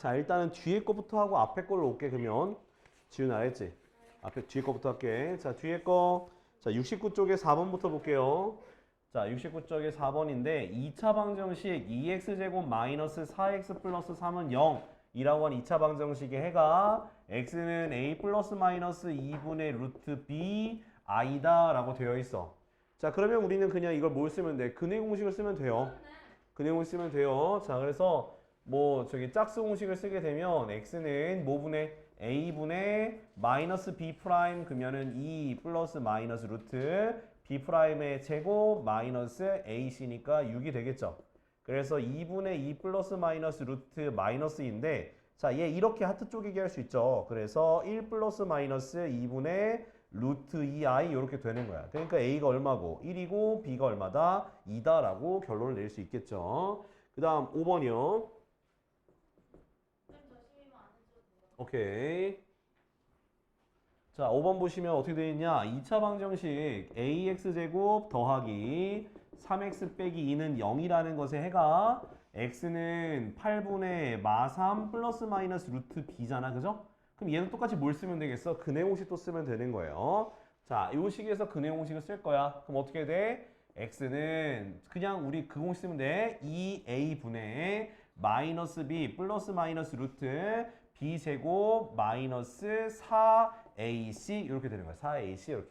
자, 일단은 뒤에 거부터 하고 앞에 걸로 올게. 그러면 지훈 알았지? 앞에 뒤에 거부터 할게. 자, 뒤에 거. 자, 69 쪽에 4번부터 볼게요. 자, 69 쪽에 4번인데 2차 방정식 2x제곱 마이너스 4x 플러스 3은 0 이라고 한 2차 방정식의 해가 x는 a 플러스 마이너스 2분의 루트 b i다 라고 되어 있어. 자, 그러면 우리는 그냥 이걸 뭘 쓰면 돼? 근해 공식을 쓰면 돼요. 근해 공식 쓰면 돼요. 자, 그래서 뭐 저기 짝수 공식을 쓰게 되면 x는 뭐분의 a분의 마이너스 b 프라임 그러면은 2 플러스 마이너스 루트 b 프라임의 제곱 마이너스 ac니까 6이 되겠죠. 그래서 2분의 2 플러스 마이너스 루트 마이너스인데 자, 얘 이렇게 하트 쪼개기 할 수 있죠. 그래서 1 플러스 마이너스 2분의 루트 2i 이렇게 되는 거야. 그러니까 a가 얼마고 1이고 b가 얼마다 2다 라고 결론을 낼 수 있겠죠. 그 다음 5번이요. 오케이. 자, 5번 보시면 어떻게 되어 있냐? 2차 방정식 ax제곱 더하기 3x 빼기 2는 0이라는 것의 해가 x는 8분의 마3 플러스 마이너스 루트 b잖아. 그죠? 그럼 얘는 똑같이 뭘 쓰면 되겠어? 근해 공식 또 쓰면 되는 거예요. 자, 이 식에서 근해 공식을 쓸 거야. 그럼 어떻게 돼? x는 그냥 우리 그 공식 쓰면 돼. 2a분의 마이너스 b 플러스 마이너스 루트 b제곱 마이너스 4ac 이렇게 되는 거야. 4ac 이렇게.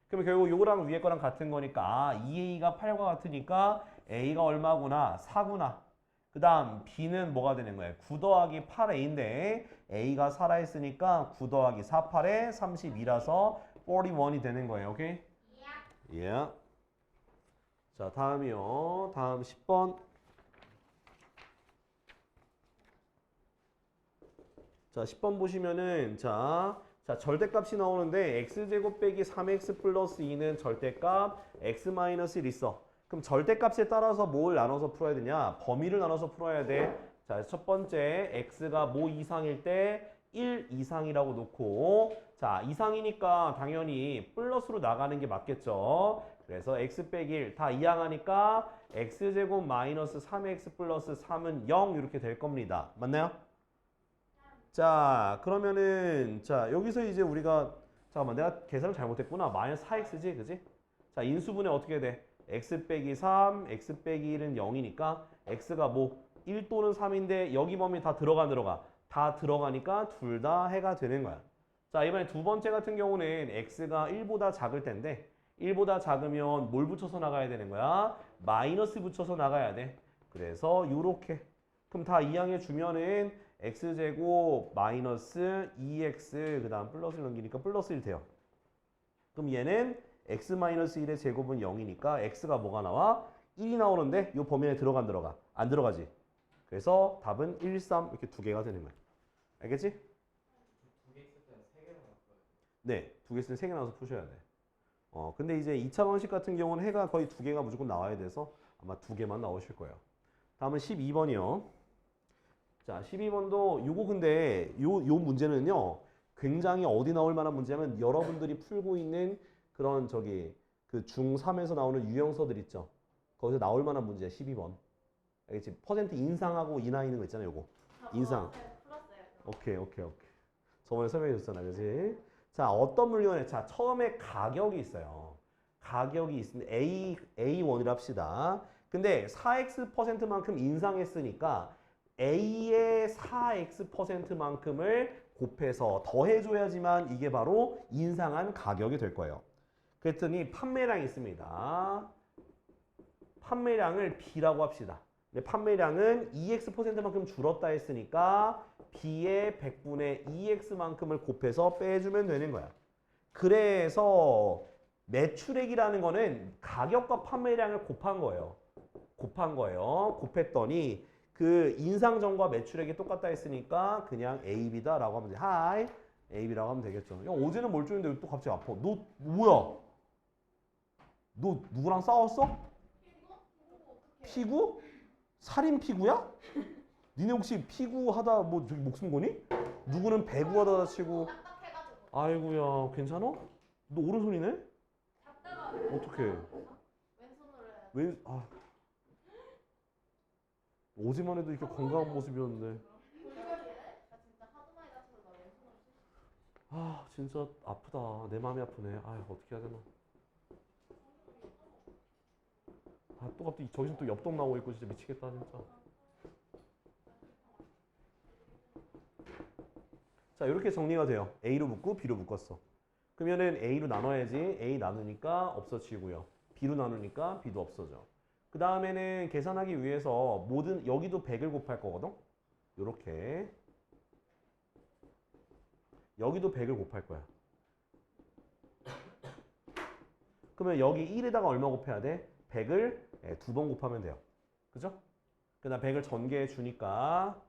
그러면 결국 요거랑 위에 거랑 같은 거니까 2a가 8과 같으니까 a가 얼마구나? 4구나. 그 다음 b는 뭐가 되는 거야? 9 더하기 8a인데 a가 살아있으니까 9 더하기 4, 8에 32라서 41이 되는 거예요. 오케이? 예. Yeah. 자, 다음이요. 다음 10번. 자, 10번 보시면은 자, 절대값이 나오는데 x제곱 빼기 3x 플러스 2는 절대값 x-1 있어. 그럼 절대값에 따라서 뭘 나눠서 풀어야 되냐? 범위를 나눠서 풀어야 돼. 자, 첫 번째 x가 뭐 이상일 때 1 이상이라고 놓고 자, 이상이니까 당연히 플러스로 나가는 게 맞겠죠. 그래서 x 빼기 1 다 이항하니까 x제곱 마이너스 3x 플러스 3은 0 이렇게 될 겁니다. 맞나요? 자, 그러면은 자, 여기서 이제 우리가 잠깐만 내가 계산을 잘못했구나. 마이너스 4x지, 그지? 자, 인수분해 어떻게 돼? x 빼기 3, x 빼기 1은 0이니까 x가 뭐 1 또는 3인데 여기 범위 다 들어가. 다 들어가니까 둘 다 해가 되는 거야. 자, 이번에 두 번째 같은 경우는 x가 1보다 작을 텐데 1보다 작으면 뭘 붙여서 나가야 되는 거야? 마이너스 붙여서 나가야 돼. 그래서 요렇게. 그럼 다 이항해 주면은 x제곱 마이너스 2x 그 다음 플러스를 넘기니까 플러스 1 돼요. 그럼 얘는 x-1의 제곱은 0이니까 x가 뭐가 나와? 1이 나오는데 이 범위 안에 들어가 안 들어가? 안 들어가지. 그래서 답은 1, 3 이렇게 두 개가 되는 거야. 알겠지? 두 개 있을 때는 세 개로 바꿔야 돼. 네, 두 개 있으면 세 개 나와서 푸셔야 돼. 근데 이제 2차 방식 같은 경우는 해가 거의 두 개가 무조건 나와야 돼서 아마 두 개만 나오실 거예요. 다음은 12번이요. 자, 12번도 요거 근데 요 문제는요. 굉장히 어디 나올 만한 문제냐면 여러분들이 풀고 있는 그런 저기 그 중3에서 나오는 유형서들 있죠. 거기서 나올 만한 문제야, 12번. 알겠지? 퍼센트 인상하고 인하 있는 거 있잖아요, 요거. 인상. 오케이. 저번에 설명해 줬잖아, 그지? 자, 어떤 물건에 자, 처음에 가격이 있어요. 가격이 있는데 A1이라 합시다. 근데 4x%만큼 인상했으니까 A의 4x%만큼을 곱해서 더해줘야지만 이게 바로 인상한 가격이 될 거예요. 그랬더니 판매량이 있습니다. 판매량을 B라고 합시다. 근데 판매량은 2x%만큼 줄었다 했으니까 B의 100분의 2x만큼을 곱해서 빼주면 되는 거야. 그래서 매출액이라는 거는 가격과 판매량을 곱한 거예요. 곱했더니 그 인상점과 매출액이 똑같다 했으니까 그냥 AB다라고 하면 돼. 하이, AB라고 하면 되겠죠. 야, 어제는 멀쩡했는데 또 갑자기 아파. 너 뭐야? 너 누구랑 싸웠어? 피구? 살인 피구야? 니네 혹시 피구 하다 뭐 저기 목숨 거니? 누구는 배구 하다 다치고. 아이고야, 괜찮아? 너 오른손이네? 어떡해? 어제만 해도 이렇게 건강한 모습이었는데. 아 진짜 아프다. 내 마음이 아프네. 아휴 어떻게 해야 되나. 아 또 갑자기 저기서 또 엽떡 나오고 있고 진짜 미치겠다 진짜. 자 이렇게 정리가 돼요. A로 묶고 B로 묶었어. 그러면은 A로 나눠야지. A 나누니까 없어지고요. B로 나누니까 B도 없어져. 그 다음에는 계산하기 위해서 모든 여기도 100을 곱할 거거든. 요렇게 여기도 100을 곱할 거야. 그러면 여기 1에다가 얼마 곱해야 돼? 100을 두 번 곱하면 돼요. 그죠? 그다음 100을 전개해 주니까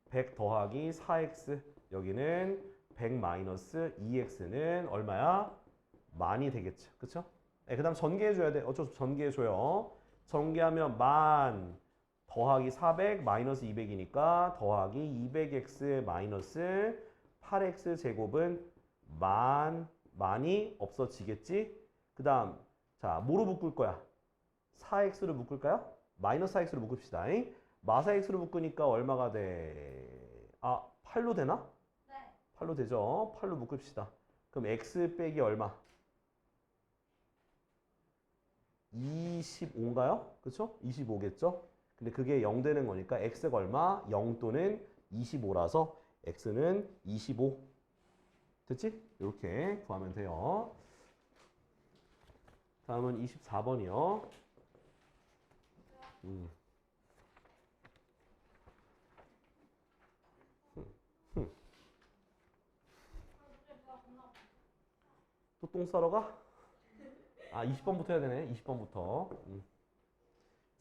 100 더하기 4x 여기는 100 마이너스 2x는 얼마야? 만이 되겠죠. 그쵸? 그다음 전개해 줘야 돼. 어쩔 수 없이 전개해 줘요. 전개하면 만 더하기 400 마이너스 200이니까 더하기 200x 마이너스 8x 제곱은 만이 없어지겠지? 그 다음 자 뭐로 묶을 거야? 4x로 묶을까요? 마이너스 4x로 묶읍시다. 마사 x로 묶으니까 얼마가 돼? 아 8로 되나? 네. 8로 되죠? 8로 묶읍시다. 그럼 x 빼기 얼마? 25인가요? 그쵸? 25겠죠? 근데 그게 0 되는 거니까 x가 얼마? 0 또는 25라서 x는 25. 됐지? 이렇게 구하면 돼요. 다음은 24번이요. 또 똥 싸러 가? 아, 20번부터 해야 되네. 20번부터.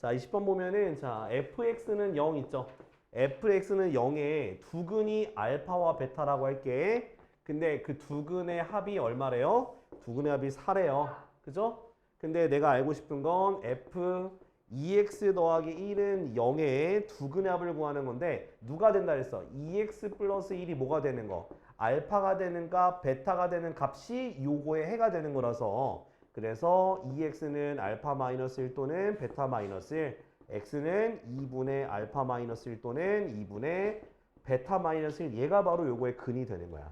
자, 20번 보면은 자, fx는 0 있죠? fx는 0에 두근이 알파와 베타라고 할게. 근데 그 두근의 합이 얼마래요? 두근의 합이 4래요. 그죠? 근데 내가 알고 싶은 건 f 2x 더하기 1은 0에 두근의 합을 구하는 건데 누가 된다 그랬어? 2x 플러스 1이 뭐가 되는 거? 알파가 되는가 베타가 되는 값이 요거의 해가 되는 거라서 그래서 2x는 알파 마이너스 1 또는 베타 마이너스 1 x는 2분의 알파 마이너스 1 또는 2분의 베타 마이너스 1 얘가 바로 요거의 근이 되는 거야.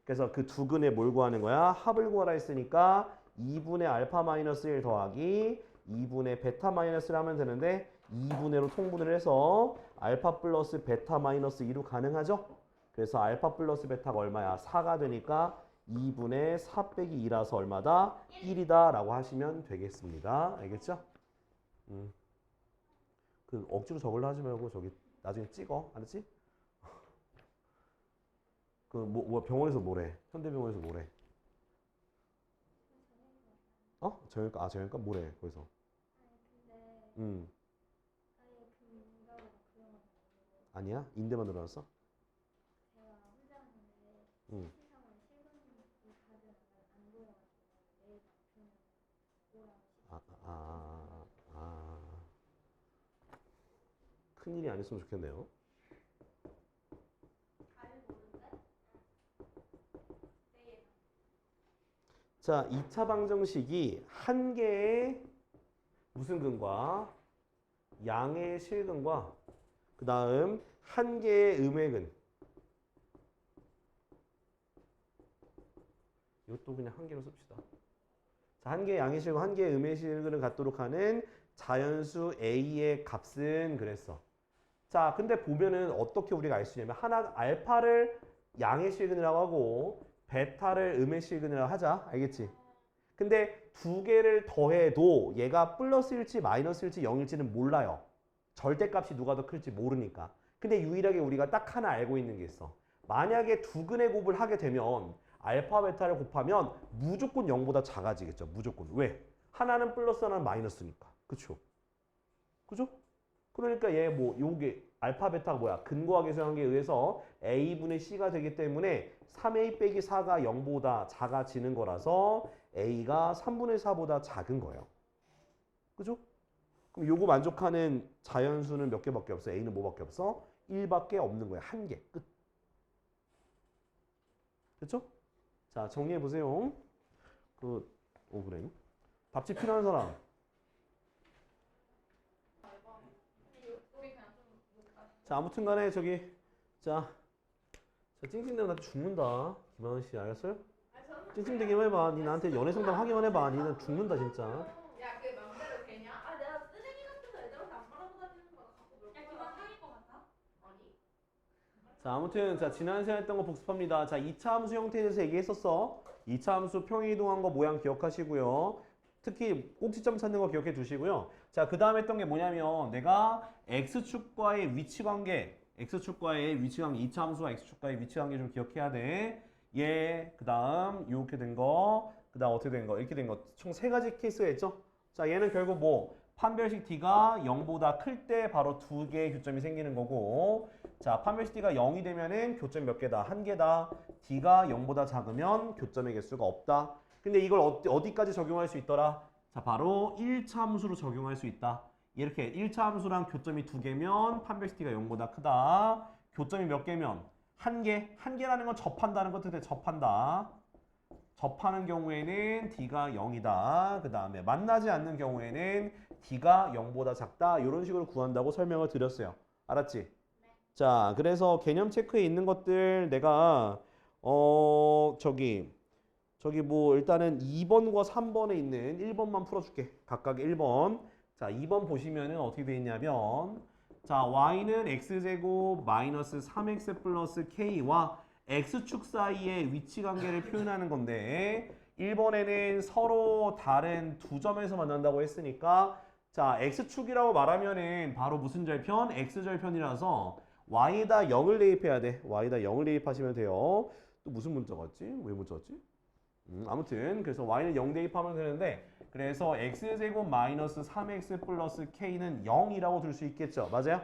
그래서 그 두 근에 뭘 구하는 거야? 합을 구하라 했으니까 2분의 알파 마이너스 1 더하기 2분의 베타 마이너스 1 하면 되는데 2분의로 통분을 해서 알파 플러스 베타 마이너스 2로 가능하죠? 그래서 알파 플러스 베타가 얼마야? 4가 되니까 2분의 4 빼기 2라서 얼마다? 1이다 라고 하시면 되겠습니다. 알겠죠? 그 억지로 적으려 하지 말고 저기 나중에 찍어. 알았지? 그 뭐 병원에서 뭐래? 현대병원에서 뭐래? 어? 정형외과 정형외과 뭐래 거기서? 근데 아예 그 인간으로 그런 건 아니고 아니야? 인대만 늘어났어? 제가 혼자 하는데 응. 세상을 실근이 가지 안 보여가지고 내일 남편은 오라고 아. 큰일이 아니었으면 좋겠네요. 잘 모르는데 내일 자, 2차 방정식이 한 개의 무슨 근과 양의 실근과 그 다음 한 개의 음의 근 이것도 그냥 한 개로 씁시다. 자, 한 개의 양의 실근, 한 개의 음의 실근을 갖도록 하는 자연수 A의 값은 그랬어. 자, 근데 보면은 어떻게 우리가 알 수 있냐면 하나 알파를 양의 실근이라고 하고 베타를 음의 실근이라고 하자. 알겠지? 근데 두 개를 더해도 얘가 플러스일지 마이너스일지 0일지는 몰라요. 절대값이 누가 더 클지 모르니까. 근데 유일하게 우리가 딱 하나 알고 있는 게 있어. 만약에 두 근의 곱을 하게 되면 알파 베타를 곱하면 무조건 0보다 작아지겠죠. 무조건. 왜? 하나는 플러스 하나는 마이너스니까. 그쵸? 그죠? 그러니까 얘 뭐 요게 알파 베타가 뭐야? 근거화 계수한계에 의해서 a분의 c가 되기 때문에 3a 빼기 4가 0보다 작아지는 거라서 a가 3분의 4보다 작은 거예요. 그죠? 그럼 요거 만족하는 자연수는 몇 개밖에 없어? a는 뭐밖에 없어? 1밖에 없는 거야. 한 개. 끝. 됐죠? 자, 정리해 보세요. 그래. 밥집 필요한 사람. 자, 아무튼 간에 저기 자 찡찡대면 나 죽는다. 김하은 씨 알았어요? 찡찡대기만 해봐. 니 나한테 연애 상담 하기만 해봐. 니는 죽는다 진짜. 야, 그게 맘대로 되냐? 아 내가 쓰레기 같은 거 애들한테 안 말하고 다니는 거나 갖고 놀 거야. 기분 상일 것 같아? 아니. 자 아무튼 자 지난 시간에 했던 거 복습합니다. 자 2차 함수 형태에 대해서 얘기했었어. 2차 함수 평이동한 거 모양 기억하시고요. 특히 꼭지점 찾는 거 기억해 두시고요. 자 그 다음에 했던 게 뭐냐면 내가 x축과의 위치관계 x축과의 위치관계 2차 함수와 x축과의 위치관계 좀 기억해야 돼. 얘 그 다음 이렇게 된 거 그 다음 어떻게 된 거 이렇게 된 거 총 3가지 케이스가 있죠. 자 얘는 결국 뭐 판별식 t가 0보다 클 때 바로 2개의 교점이 생기는 거고 자 판별식 t가 0이 되면은 교점이 몇 개다? 1개다. t가 0보다 작으면 교점의 개수가 없다. 근데 이걸 어디까지 적용할 수 있더라? 자 바로 1차 함수로 적용할 수 있다. 이렇게 1차 함수랑 교점이 2개면 판별식 t가 0보다 크다. 교점이 몇 개면? 1개. 1개라는 건 접한다는 것 뜻에 접한다. 접하는 경우에는 d가 0이다. 그 다음에 만나지 않는 경우에는 d가 0보다 작다. 이런 식으로 구한다고 설명을 드렸어요. 알았지? 네. 자, 그래서 개념 체크에 있는 것들 내가 저기 뭐 일단은 2번과 3번에 있는 1번만 풀어줄게. 각각 1번. 자, 2번 보시면은 어떻게 돼 있냐면 자, y는 x제곱 마이너스 3x 플러스 k와 x축 사이의 위치 관계를 표현하는 건데 1번에는 서로 다른 두 점에서 만난다고 했으니까 자, x축이라고 말하면은 바로 무슨 절편? x절편이라서 y에다 0을 대입해야 돼. y에다 0을 대입하시면 돼요. 또 무슨 문자 같지? 왜 문자 같지? 아무튼 그래서 y는 0 대입하면 되는데 그래서 x제곱 마이너스 3x 플러스 k는 0이라고 둘 수 있겠죠. 맞아요?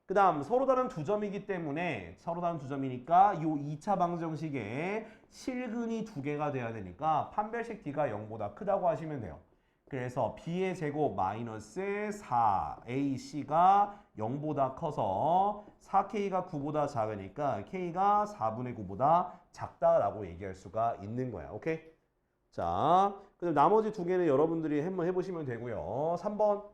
그 다음 서로 다른 두 점이기 때문에 서로 다른 두 점이니까 이 2차 방정식에 실근이 2개가 돼야 되니까 판별식 t가 0보다 크다고 하시면 돼요. 그래서 b의 제곱 마이너스 4ac가 0보다 커서 4k가 9보다 작으니까 k가 4분의 9보다 작다라고 얘기할 수가 있는 거야. 오케이? 자, 그럼 나머지 두 개는 여러분들이 한번 해보시면 되고요. 3번.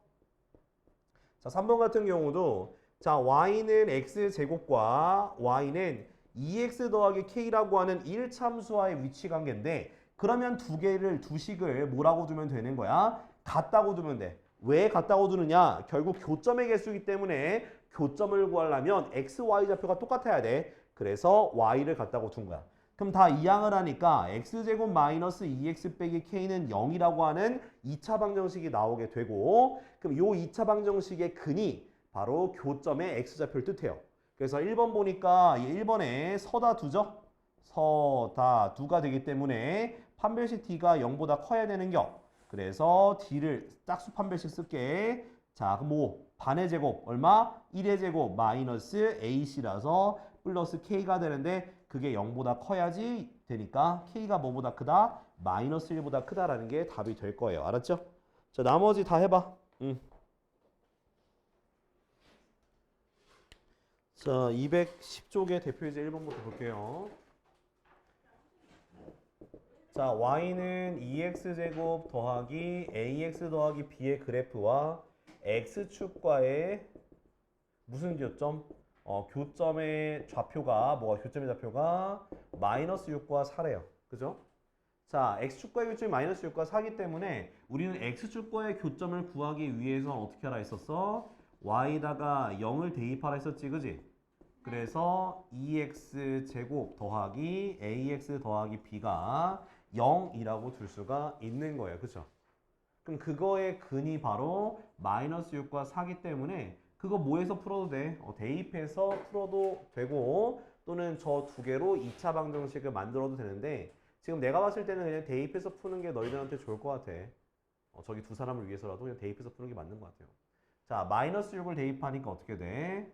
자, 3번 같은 경우도 자, y는 x제곱과 y는 2x 더하기 k라고 하는 1참수와의 위치 관계인데 그러면 두 식을 뭐라고 두면 되는 거야? 같다고 두면 돼. 왜 같다고 두느냐? 결국 교점의 개수이기 때문에 교점을 구하려면 x, y 좌표가 똑같아야 돼. 그래서 y를 같다고 둔 거야. 그럼 다 이항을 하니까 x제곱 마이너스 2x 빼기 k는 0이라고 하는 2차 방정식이 나오게 되고 그럼 요 2차 방정식의 근이 바로 교점의 x좌표를 뜻해요. 그래서 1번 보니까 1번에 서다 두죠? 서다 두가 되기 때문에 판별식 t가 0보다 커야 되는 겨. 그래서 d를 짝수 판별식 쓸게. 자, 그럼 뭐 반의 제곱 얼마? 1의 제곱 마이너스 ac라서 플러스 k가 되는데 그게 0보다 커야지 되니까 k가 뭐보다 크다? 마이너스 1보다 크다라는 게 답이 될 거예요. 알았죠? 자, 나머지 다 해봐. 자, 210쪽의 대표이제 1번부터 볼게요. 자, y는 2x제곱 더하기 ax 더하기 b의 그래프와 x축과의 무슨 교점? 교점의 좌표가 교점의 좌표가 마이너스 6과 4래요. 그죠? 자, x축과의 교점이 마이너스 6과 4이기 때문에 우리는 x축과의 교점을 구하기 위해서 어떻게 하라 했었어? y에다가 0을 대입하라 했었지, 그지? 그래서 2x제곱 더하기 ax 더하기 b가 0이라고 둘 수가 있는 거예요. 그죠? 그럼 그거의 근이 바로 마이너스 6과 4기 때문에 그거 뭐해서 풀어도 돼? 대입해서 풀어도 되고 또는 저 두 개로 2차 방정식을 만들어도 되는데 지금 내가 봤을 때는 그냥 대입해서 푸는 게 너희들한테 좋을 것 같아. 저기 두 사람을 위해서라도 그냥 대입해서 푸는 게 맞는 것 같아요. 자, 마이너스 6을 대입하니까 어떻게 돼?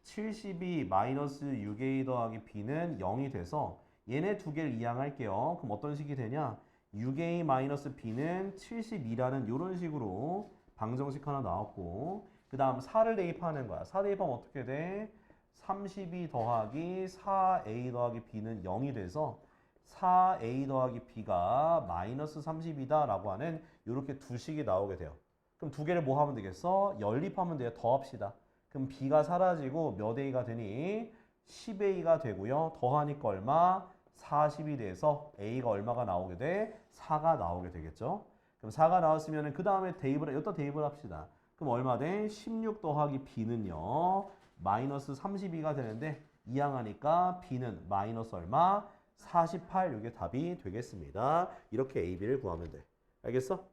72 마이너스 6a 더하기 b는 0이 돼서 얘네 두 개를 이항할게요. 그럼 어떤 식이 되냐? 6a 마이너스 b는 72라는 이런 식으로 방정식 하나 나왔고 그 다음 4를 대입하는 거야. 4 대입하면 어떻게 돼? 32 더하기 4a 더하기 b는 0이 돼서 4a 더하기 b가 마이너스 30이다 라고 하는 이렇게 두 식이 나오게 돼요. 그럼 두 개를 뭐 하면 되겠어? 연립하면 돼요. 더합시다. 그럼 b가 사라지고 몇 a가 되니? 10a가 되고요. 더하니까 얼마? 40이 돼서 A가 얼마가 나오게 돼? 4가 나오게 되겠죠. 그럼 4가 나왔으면 그 다음에 대입을, 여기다 대입을 합시다. 그럼 얼마 돼? 16 더하기 B는요. 마이너스 32가 되는데 이항하니까 B는 마이너스 얼마? 48. 이게 답이 되겠습니다. 이렇게 A, B를 구하면 돼. 알겠어?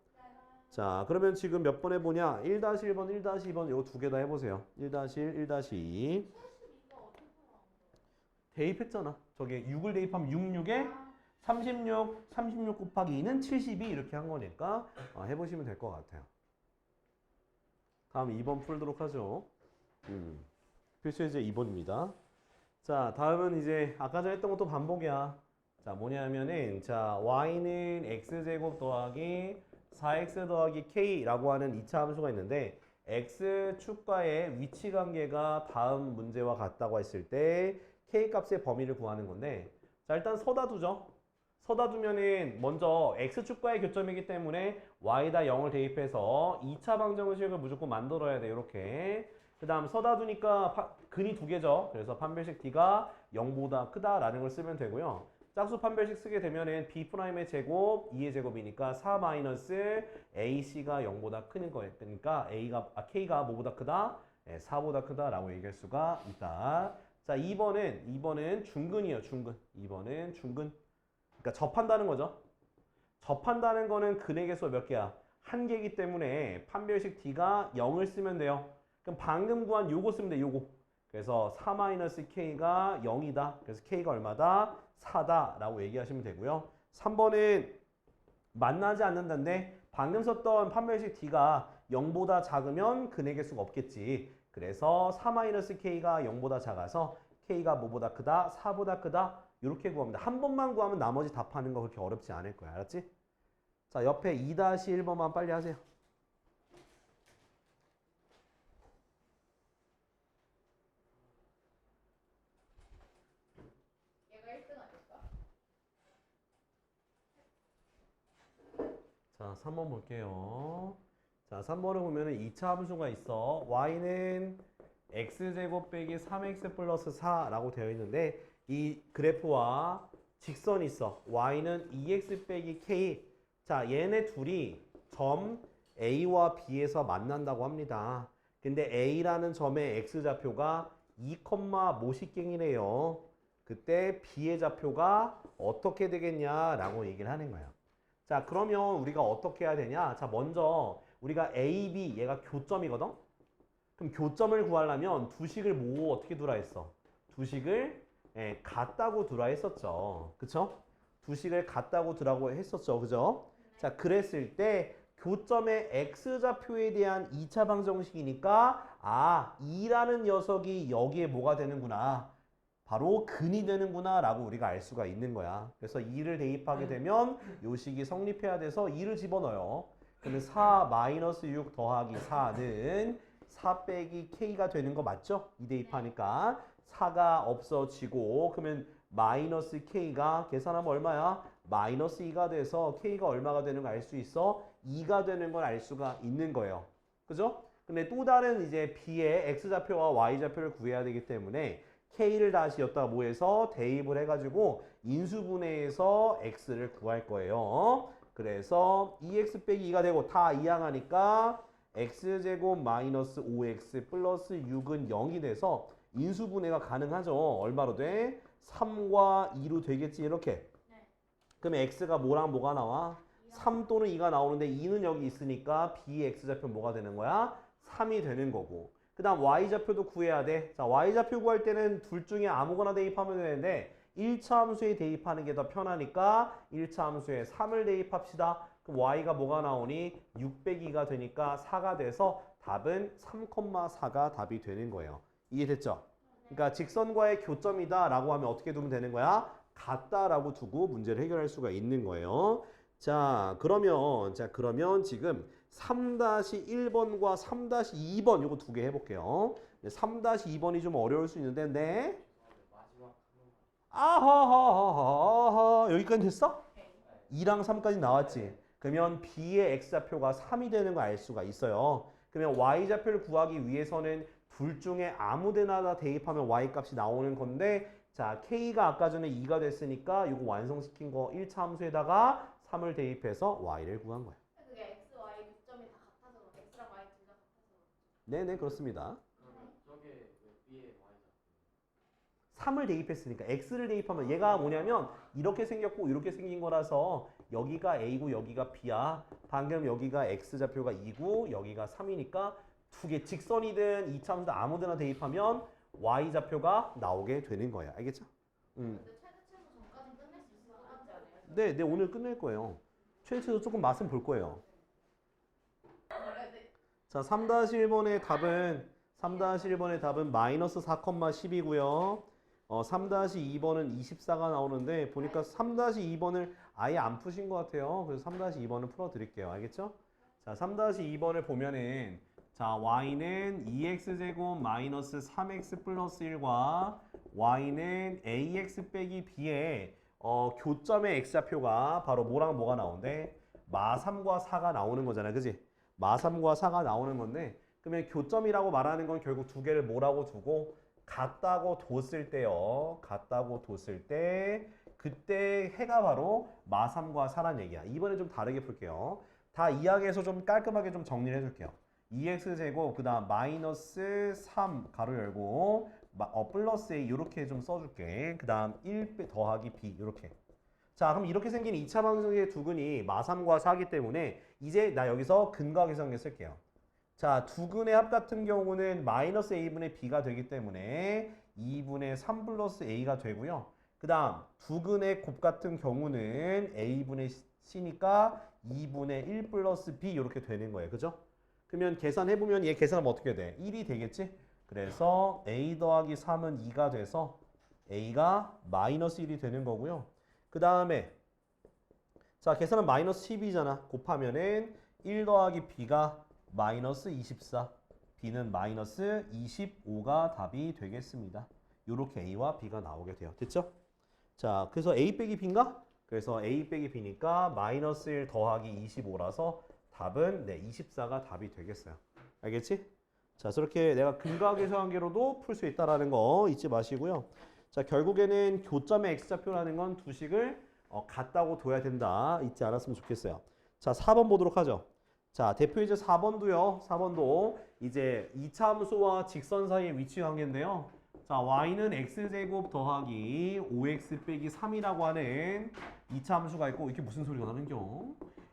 자, 그러면 지금 몇 번 해보냐? 1-1번, 1-2번 이거 두 개 다 해보세요. 1-1, 1-2. 대입했잖아. 저게 6을 대입하면 66에 36 곱하기 2는 72 이렇게 한 거니까 해보시면 될 것 같아요. 다음 2번 풀도록 하죠. 필수예제 2번입니다. 자, 다음은 이제 아까 전에 했던 것도 반복이야. 자, 뭐냐면은 자, y는 x제곱 더하기 4x 더하기 k라고 하는 2차 함수가 있는데 x축과의 위치 관계가 다음 문제와 같다고 했을 때 k 값의 범위를 구하는 건데 자, 일단 서다 두죠. 서다 두면은 먼저 x축과의 교점이기 때문에 y에다 0을 대입해서 2차 방정식을 무조건 만들어야 돼. 이렇게. 그 다음 서다 두니까 근이 두 개죠. 그래서 판별식 d가 0보다 크다라는 걸 쓰면 되고요. 짝수 판별식 쓰게 되면은 b'의 제곱 2의 제곱이니까 4 마이너스 ac가 0보다 크는 거예요. 그러니까 k가 뭐보다 크다? 4보다 크다라고 얘기할 수가 있다. 자, 2번은 중근이에요. 중근. 2번은 중근. 그러니까 접한다는 거죠. 접한다는 거는 근의 개수가 몇 개야? 한 개이기 때문에 판별식 d가 0을 쓰면 돼요. 그럼 방금 구한 요거 쓰면 돼. 요거. 그래서 4-k가 0이다. 그래서 k가 얼마다? 4다 라고 얘기하시면 되고요. 3번은 만나지 않는다는데 방금 썼던 판별식 d가 0보다 작으면 근의 개수가 없겠지. 그래서 4-k가 0보다 작아서 k가 뭐보다 크다? 4보다 크다? 이렇게 구합니다. 한 번만 구하면 나머지 답하는 거 그렇게 어렵지 않을 거야. 알았지? 자, 옆에 2-1번만 빨리 하세요. 얘가 1등 아닐까? 자, 3번 볼게요. 자, 3번을 보면은 2차 함수가 있어. y는 x제곱 빼기 3x 플러스 4라고 되어 있는데 이 그래프와 직선이 있어. y는 2x 빼기 k. 자, 얘네 둘이 점 A와 B에서 만난다고 합니다. 근데 A라는 점의 x좌표가 2,모식갱이래요. 그때 B의 좌표가 어떻게 되겠냐라고 얘기를 하는 거예요. 자, 그러면 우리가 어떻게 해야 되냐? 자, 먼저 우리가 A, B 얘가 교점이거든? 그럼 교점을 구하려면 두 식을 뭐 어떻게 두라 했어? 두 식을 같다고 두라 했었죠. 그쵸? 두 식을 같다고 두라고 했었죠. 그죠? 자, 그랬을 때 교점의 x좌표에 대한 2차 방정식이니까 2라는 녀석이 여기에 뭐가 되는구나. 바로 근이 되는구나 라고 우리가 알 수가 있는 거야. 그래서 2를 대입하게 되면 요 식이 성립해야 돼서 2를 집어넣어요. 그러면 4-6 더하기 4는 4 빼기 k가 되는 거 맞죠? 2 대입하니까 4가 없어지고 그러면 마이너스 k가 계산하면 얼마야? 마이너스 2가 돼서 k가 얼마가 되는 거 알 수 있어? 2가 되는 걸 알 수가 있는 거예요. 그죠? 근데 또 다른 이제 b의 x좌표와 y좌표를 구해야 되기 때문에 k를 다시 여기다가 뭐해서 대입을 해가지고 인수분해해서 x를 구할 거예요. 그래서 2x 빼기 2가 되고 다 이항하니까 x제곱 마이너스 5x 플러스 6은 0이 돼서 인수분해가 가능하죠. 얼마로 돼? 3과 2로 되겠지 이렇게. 네. 그럼 x가 뭐랑 뭐가 나와? 3 또는 2가 나오는데 2는 여기 있으니까 b의 x좌표 뭐가 되는 거야? 3이 되는 거고. 그 다음 y좌표도 구해야 돼. 자, y좌표 구할 때는 둘 중에 아무거나 대입하면 되는데 1차 함수에 대입하는 게 더 편하니까 1차 함수에 3을 대입합시다. 그럼 y가 뭐가 나오니? 6 빼기가 되니까 4가 돼서 답은 3,4가 답이 되는 거예요. 이해됐죠? 그러니까 직선과의 교점이다 라고 하면 어떻게 두면 되는 거야? 같다라고 두고 문제를 해결할 수가 있는 거예요. 자, 그러면 지금 3-1번과 3-2번 요거 두 개 해볼게요. 3-2번이 좀 어려울 수 있는데 네? 마지막 아하하하하 여기까지 됐어? 2랑 3까지 나왔지. 그러면 B의 X좌표가 3이 되는 거 알 수가 있어요. 그러면 Y좌표를 구하기 위해서는 둘 중에 아무 데나 대입하면 y 값이 나오는 건데 자, k가 아까 전에 2가 됐으니까 이거 완성시킨 거 1차 함수에다가 3을 대입해서 y를 구한 거야. 그게 x, y 교점이 다 같아서 x랑 y 둘 다 같아서. 네네 그렇습니다. 그러면 저게 왜 B에 Y자? 3을 대입했으니까 x를 대입하면 얘가 뭐냐면 이렇게 생겼고 이렇게 생긴 거라서 여기가 a고 여기가 b야. 방금 여기가 x좌표가 2고 여기가 3이니까 두 개 직선이든 이차함수든 아무데나 대입하면 y좌표가 나오게 되는 거야. 알겠죠? 근데 최대치수 전까지 끝낼 수 있을 것 같지 않아요? 네, 네 오늘 끝낼 거예요. 최대치도 조금 맛은 볼 거예요. 자, 3-1번의 답은 마이너스 4,10이고요. 3-2번은 24가 나오는데 보니까 3-2번을 아예 안 푸신 것 같아요. 그래서 3-2번을 풀어드릴게요. 알겠죠? 자, 3-2번을 보면은 자, y는 2x제곱 마이너스 3x 플러스 1과 y는 ax 빼기 b의 교점의 x좌표가 바로 뭐랑 뭐가 나오는데 마3과 4가 나오는 거잖아. 그지? 마3과 4가 나오는 건데 그러면 교점이라고 말하는 건 결국 두 개를 뭐라고 두고 같다고 뒀을 때요. 같다고 뒀을 때 그때 해가 바로 마3과 4란 얘기야. 이번에 좀 다르게 풀게요. 다 이야기해서 좀 깔끔하게 좀 정리를 해줄게요. 2x제곱 그 다음 마이너스 3 가로 열고 플러스 a 이렇게 좀 써줄게. 그 다음 1 더하기 b 이렇게. 자 그럼 이렇게 생긴 2차 방정식의 두근이 마3과 4기 때문에 이제 나 여기서 근과 계산계 쓸게요. 자 두근의 합 같은 경우는 마이너스 a분의 b가 되기 때문에 2분의 3 플러스 a가 되고요. 그 다음 두근의 곱 같은 경우는 a분의 c니까 2분의 1 플러스 b 이렇게 되는 거예요. 그죠? 그러면 계산해보면 얘 계산하면 어떻게 돼? 1이 되겠지? 그래서 a 더하기 3은 2가 돼서 a가 마이너스 1이 되는 거고요. 그 다음에 자 계산은 마이너스 12잖아. 곱하면은 1 더하기 b가 마이너스 24 b는 마이너스 25가 답이 되겠습니다. 요렇게 a와 b가 나오게 돼요. 됐죠? 자 그래서 a 빼기 b인가? 그래서 a 빼기 b니까 마이너스 1 더하기 25라서 답은 네 24가 답이 되겠어요. 알겠지? 자 저렇게 내가 근과 계산계로도 풀 수 있다라는 거 잊지 마시고요. 자 결국에는 교점의 x좌표라는 건 두 식을 같다고 둬야 된다. 잊지 않았으면 좋겠어요. 자 4번 보도록 하죠. 자 대표 이제 4번도요. 4번도 이제 2차 함수와 직선 사이의 위치 관계인데요. 자 y는 x제곱 더하기 5x 빼기 3이라고 하는 2차 함수가 있고 이게 무슨 소리가 나는겨?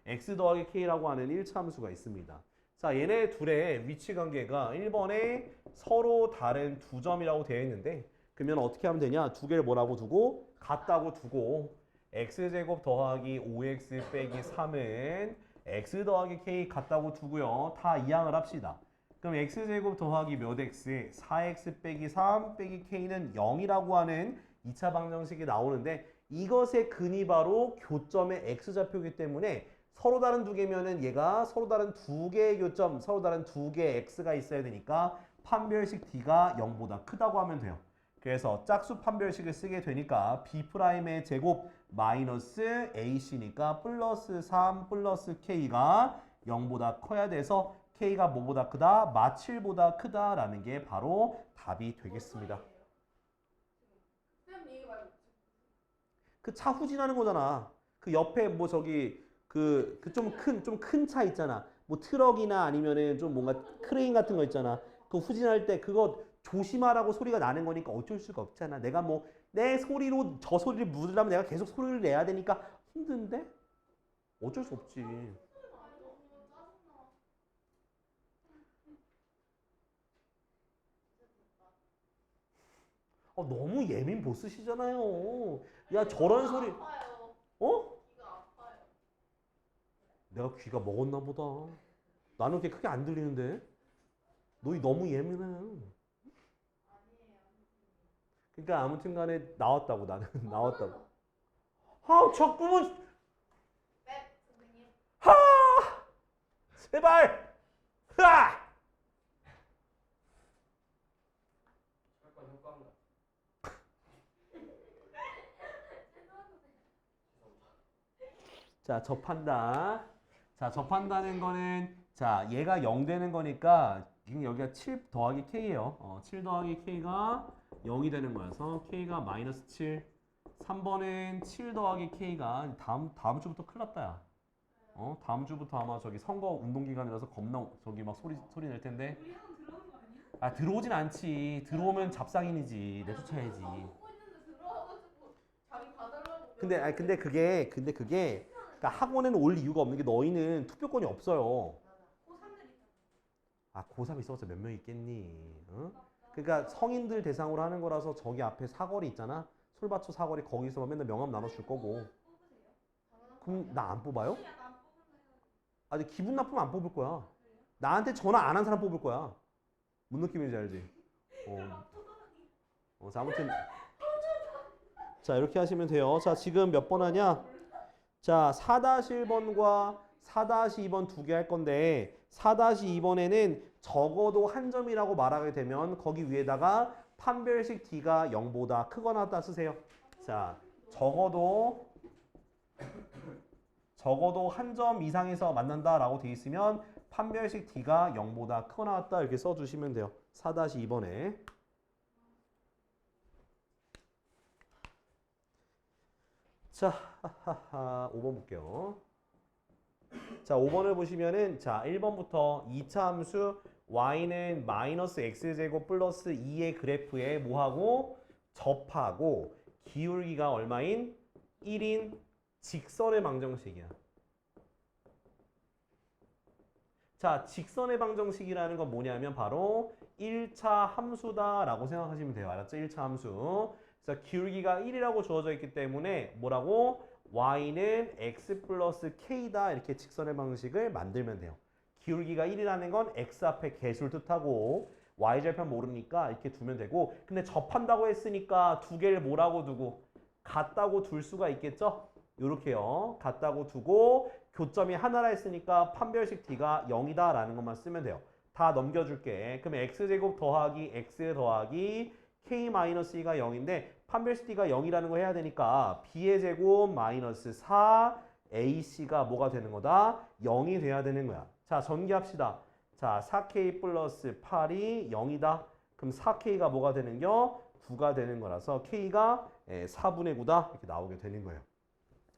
x 더하기 k라고 하는 1차 함수가 있습니다. 자 얘네 둘의 위치 관계가 1번에 서로 다른 두 점이라고 되어 있는데 그러면 어떻게 하면 되냐? 두 개를 뭐라고 두고? 같다고 두고 x제곱 더하기 5x 빼기 3은 x 더하기 k 같다고 두고요. 다 이항을 합시다. 그럼 x제곱 더하기 몇 x? 4x 빼기 3 빼기 k는 0이라고 하는 2차 방정식이 나오는데 이것의 근이 바로 교점의 x좌표이기 때문에 서로 다른 두 개면은 얘가 서로 다른 두 개의 교점, 서로 다른 두 개의 x가 있어야 되니까 판별식 d가 0보다 크다고 하면 돼요. 그래서 짝수 판별식을 쓰게 되니까 b'의 제곱 마이너스 ac니까 플러스 3 플러스 k가 0보다 커야 돼서 k가 뭐보다 크다? 마7보다 크다라는 게 바로 답이 되겠습니다. 쌤 얘기 말고. 그 차 후진하는 거잖아. 그 옆에 뭐 저기 그 좀 큰 차 있잖아. 뭐 트럭이나 아니면은 좀 뭔가 크레인 같은 거 있잖아. 그 후진할 때 그거 조심하라고 소리가 나는 거니까 어쩔 수가 없잖아. 내가 뭐 내 소리로 저 소리를 묻으려면 내가 계속 소리를 내야 되니까 힘든데? 어쩔 수 없지. 너무 예민 보스시잖아요. 야 저런 소리 아파요. 어? 귀가 아파요. 내가 귀가 먹었나 보다. 나는 그렇게 크게 안 들리는데. 너 너무 예민해. 아니에요. 그러니까 아무튼 간에 나왔다고 나는 나왔다고. 아 자꾸만 네, 선생님. 하 제발 하 철권 효과인가? 자 접한다. 자 접한다는 거는 자 얘가 0 되는 거니까 지금 여기가 7 더하기 k예요. 7 더하기 k가 0이 되는 거여서 k가 마이너스 7. 3번은 7 더하기 k가 다음 주부터 큰일 났다 야. 다음 주부터 아마 저기 선거 운동 기간이라서 겁나 저기 막 소리 낼 텐데. 우리 형 들어오는 거 아니야? 아 들어오진 않지. 들어오면 잡상인이지. 내쫓아야지. 나 먹고 있는데 들어와가지고 자기 봐달라고. 근데 그게 그러니까 학원에는 올 이유가 없는 게 너희는 투표권이 없어요. 고3들 있잖아. 아 고3 있어봤자 몇 명 있겠니? 응? 그러니까 성인들 대상으로 하는 거라서 저기 앞에 사거리 있잖아. 솔밭초 사거리 거기서 맨날 명함 나눠줄 거고. 뽑으세요? 그럼 나 안 뽑아요? 약간 뽑은다 해가지고. 아니 기분 나쁘면 안 뽑을 거야. 나한테 전화 안 한 사람 뽑을 거야. 뭔 느낌인지 알지? 자 아무튼 자 이렇게 하시면 돼요. 자 지금 몇 번 하냐? 자 4-1번과 4-2번 두 개 할 건데 4-2번에는 적어도 한 점이라고 말하게 되면 거기 위에다가 판별식 D가 0보다 크거나 같다 쓰세요. 자 적어도 한 점 이상에서 만난다라고 돼 있으면 판별식 D가 0보다 크거나 같다 이렇게 써주시면 돼요. 4-2번에 자 5번 볼게요. 자 5번을 보시면은 자 1번부터 2차 함수 y는 마이너스 x제곱 플러스 2의 그래프에 뭐하고 접하고 기울기가 얼마인 1인 직선의 방정식이야. 자 직선의 방정식이라는 건 뭐냐면 바로 1차 함수다라고 생각하시면 돼요. 알았죠? 1차 함수. 그래서 기울기가 1이라고 주어져 있기 때문에 뭐라고? y는 x 플러스 k다 이렇게 직선의 방식을 만들면 돼요. 기울기가 1이라는 건 x 앞에 개수를 뜻하고 y절편 모르니까 이렇게 두면 되고 근데 접한다고 했으니까 두 개를 뭐라고 두고 같다고 둘 수가 있겠죠? 요렇게요. 같다고 두고 교점이 하나라 했으니까 판별식 D가 0이다 라는 것만 쓰면 돼요. 다 넘겨줄게. 그러면 x제곱 더하기 x 더하기 k-2가 0인데 판별식 D가 0이라는 거 해야 되니까 b의 제곱 마이너스 4 ac가 뭐가 되는 거다? 0이 돼야 되는 거야. 자 전개합시다. 자 4k 플러스 8이 0이다. 그럼 4k가 뭐가 되는겨? 9가 되는 거라서 k가 4분의 9다 이렇게 나오게 되는 거예요.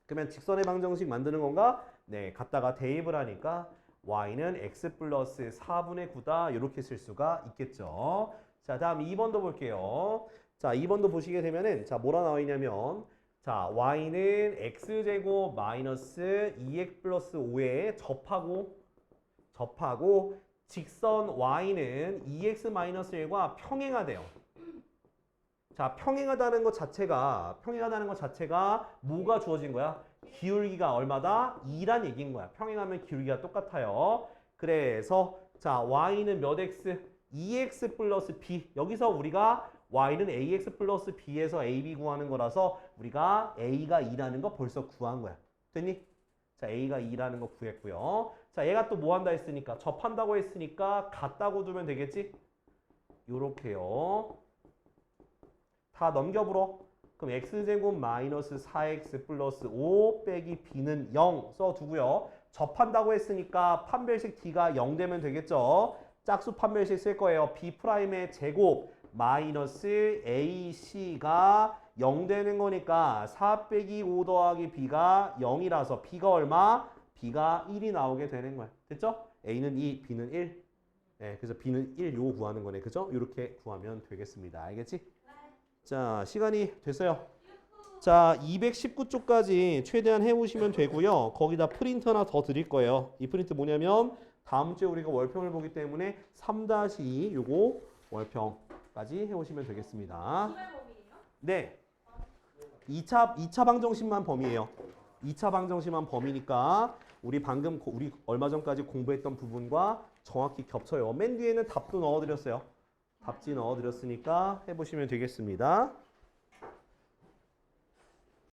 그러면 직선의 방정식 만드는 건가? 네, 갖다가 대입을 하니까 y는 x 플러스 4분의 9다 이렇게 쓸 수가 있겠죠. 자 다음 2번도 볼게요. 자 2번도 보시게 되면은 자 뭐라 나와 있냐면 자 y는 x제곱 마이너스 2x 플러스 5에 접하고 직선 y는 2x 마이너스 1과 평행하대요. 자 평행하다는 것 자체가 뭐가 주어진 거야? 기울기가 얼마다? 2란 얘기인 거야. 평행하면 기울기가 똑같아요. 그래서 자 y는 몇 x? 2x 플러스 b. 여기서 우리가 y는 ax 플러스 b에서 ab 구하는 거라서 우리가 a가 2라는 거 벌써 구한 거야. 됐니? 자 a가 2라는 거 구했고요. 자 얘가 또 뭐 한다 했으니까 접한다고 했으니까 같다고 두면 되겠지? 요렇게요. 다 넘겨불어. 그럼 x제곱 마이너스 4x 플러스 5 빼기 b는 0 써두고요. 접한다고 했으니까 판별식 d가 0 되면 되겠죠. 짝수 판별식 쓸 거예요. b'의 제곱 마이너스 ac가 0 되는 거니까 4 빼기 5 더하기 b가 0이라서 b가 얼마? b가 1이 나오게 되는 거야. 됐죠? a는 2, b는 1. 네, 그래서 b는 1 요거 구하는 거네. 그죠? 이렇게 구하면 되겠습니다. 알겠지? 자, 시간이 됐어요. 자, 219쪽까지 최대한 해오시면 되고요. 거기다 프린트 하나 더 드릴 거예요. 이 프린트 뭐냐면 다음 주에 우리가 월평을 보기 때문에 3-2 요거 월평까지 해오시면 되겠습니다. 네. 2차 방정식만 범위예요. 2차 방정식만 범위니까 우리 얼마 전까지 공부했던 부분과 정확히 겹쳐요. 맨 뒤에는 답도 넣어드렸어요. 답지 넣어드렸으니까 해보시면 되겠습니다.